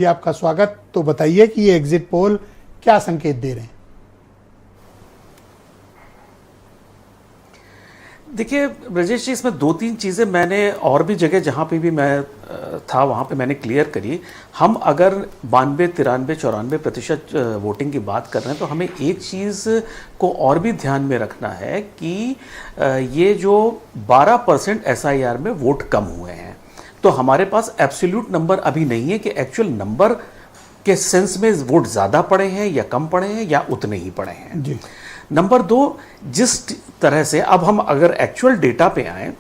जी आपका स्वागत। तो बताइए कि ये एग्जिट पोल क्या संकेत दे रहे हैं? देखिए ब्रजेश जी, इसमें दो तीन चीज़ें मैंने और भी जगह जहाँ पे भी मैं था वहाँ पे मैंने क्लियर करी। हम अगर 92, 93, 94% वोटिंग की बात कर रहे हैं तो हमें एक चीज़ को और भी ध्यान में रखना है कि ये जो 12% SIR में वोट कम हुए हैं, तो हमारे पास एब्सोल्यूट नंबर अभी नहीं है कि एक्चुअल नंबर के सेंस में वोट ज़्यादा पड़े हैं या कम पड़े हैं या उतने ही पड़े हैं जी। नंबर दो, जिस तरह से अब हम अगर एक्चुअल डेटा पे आए,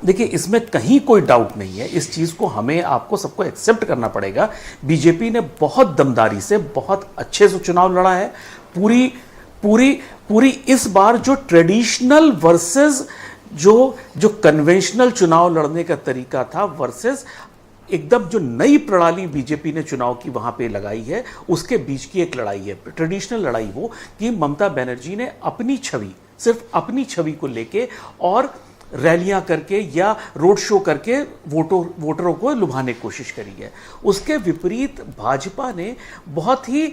देखिए इसमें कहीं कोई डाउट नहीं है, इस चीज़ को हमें आपको सबको एक्सेप्ट करना पड़ेगा। बीजेपी ने बहुत दमदारी से बहुत अच्छे से चुनाव लड़ा है। पूरी पूरी पूरी इस बार जो ट्रेडिशनल वर्सेस जो कन्वेंशनल चुनाव लड़ने का तरीका था वर्सेस एकदम जो नई प्रणाली बीजेपी ने चुनाव की वहां पे लगाई है, उसके बीच की एक लड़ाई है। ट्रेडिशनल लड़ाई वो कि ममता बनर्जी ने अपनी छवि, सिर्फ अपनी छवि को लेके और रैलियां करके या रोड शो करके वोटरों को लुभाने की कोशिश करी है। उसके विपरीत भाजपा ने बहुत ही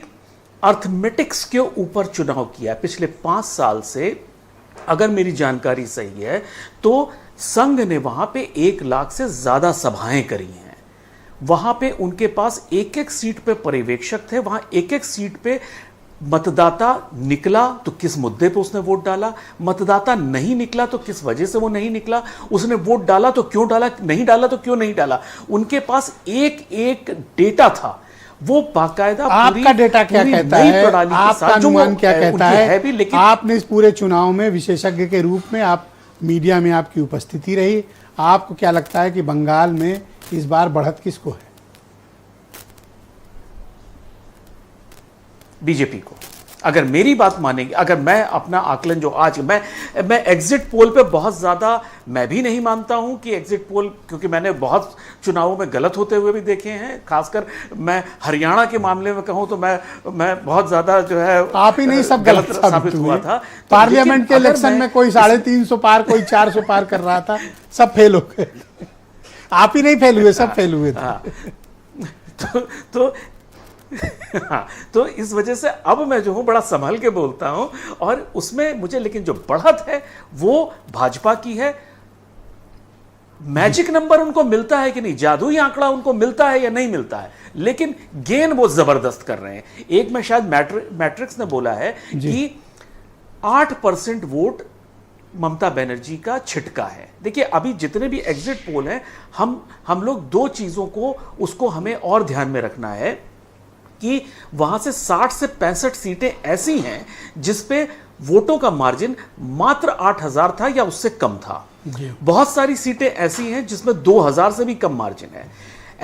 अर्थमेटिक्स के ऊपर चुनाव किया है। पिछले 5 साल से अगर मेरी जानकारी सही है तो संघ ने वहां पे 1 लाख से ज्यादा सभाएं करी हैं। वहां पे उनके पास एक एक सीट पे पर्यवेक्षक थे, वहां एक एक सीट पे मतदाता निकला तो किस मुद्दे पे उसने वोट डाला, मतदाता नहीं निकला तो किस वजह से वो नहीं निकला, उसने वोट डाला तो क्यों डाला, नहीं डाला तो क्यों नहीं डाला। उनके पास एक एक डेटा था, वो बाकायदा आपका डेटा क्या कहता है, आपका अनुमान क्या कहता है? लेकिन आपने इस पूरे चुनाव में विशेषज्ञ के रूप में आप मीडिया में आपकी उपस्थिति रही, आपको क्या लगता है कि बंगाल में इस बार बढ़त किसको है? बीजेपी को। अगर मेरी बात मानेंगे, अगर मैं अपना आकलन जो आज मैं एग्जिट पोल पे बहुत ज्यादा मैं भी नहीं मानता हूं कि एग्जिट पोल, क्योंकि मैंने बहुत चुनावों में गलत होते हुए भी देखे हैं। खासकर मैं हरियाणा के मामले में कहूं तो मैं बहुत ज्यादा जो है, आप ही नहीं सब गलत साबित हुआ था। पार्लियामेंट के इलेक्शन में कोई 350 पार, कोई 400 पार कर रहा था, सब फेल हो गए। आप ही नहीं फेल हुए, सब फेल हुए थे। तो इस वजह से अब मैं जो हूं बड़ा संभल के बोलता हूं, और उसमें मुझे लेकिन जो बढ़त है वो भाजपा की है। मैजिक नंबर उनको मिलता है कि नहीं, जादुई आंकड़ा उनको मिलता है या नहीं मिलता है, लेकिन गेन वो जबरदस्त कर रहे हैं। एक में शायद मैट्रिक्स ने बोला है कि 8% वोट ममता बनर्जी का छिटका है। देखिए अभी जितने भी एग्जिट पोल हैं, हम लोग दो चीजों को उसको हमें और ध्यान में रखना है कि वहां से 60 से 65 सीटें ऐसी हैं जिसपे वोटों का मार्जिन मात्र 8000 था या उससे कम था। बहुत सारी सीटें ऐसी हैं जिसमें 2000 से भी कम मार्जिन है।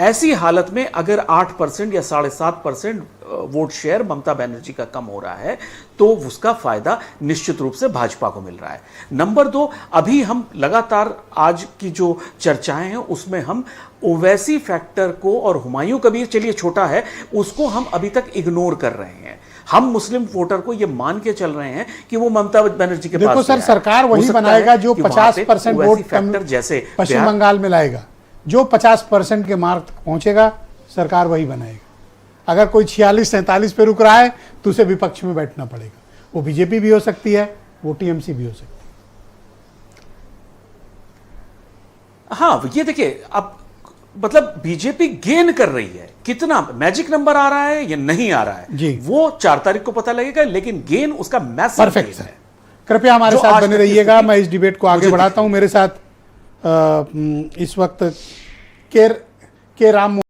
ऐसी हालत में अगर 8% या 7.5% वोट शेयर ममता बनर्जी का कम हो रहा है तो उसका फायदा निश्चित रूप से भाजपा को मिल रहा है। नंबर 2, अभी हम लगातार आज की जो चर्चाएं हैं उसमें हम ओवैसी फैक्टर को और हुमायूं कबीर, चलिए छोटा है, उसको हम अभी तक इग्नोर कर रहे हैं। हम मुस्लिम वोटर को यह मान के चल रहे हैं कि वो ममता बनर्जी के पास। देखो सर, सरकार वही बनाएगा जो 50% वोट फैक्टर जैसे पश्चिम बंगाल में लाएगा। जो 50% के मार्क तक पहुंचेगा सरकार वही बनाएगा। अगर कोई 46-47 पे रुक रहा है तो उसे विपक्ष में बैठना पड़ेगा। वो बीजेपी भी हो सकती है, वो टीएमसी भी हो सकती है। हाँ, ये देखिए अब मतलब बीजेपी गेन कर रही है। कितना मैजिक नंबर आ रहा है या नहीं आ रहा है जी, वो 4 तारीख को पता लगेगा, लेकिन गेन उसका मैसिव परफेक्ट है। कृपया हमारे साथ बने रहिएगा। मैं इस डिबेट को आगे बढ़ाता हूं। मेरे साथ इस वक्त के राम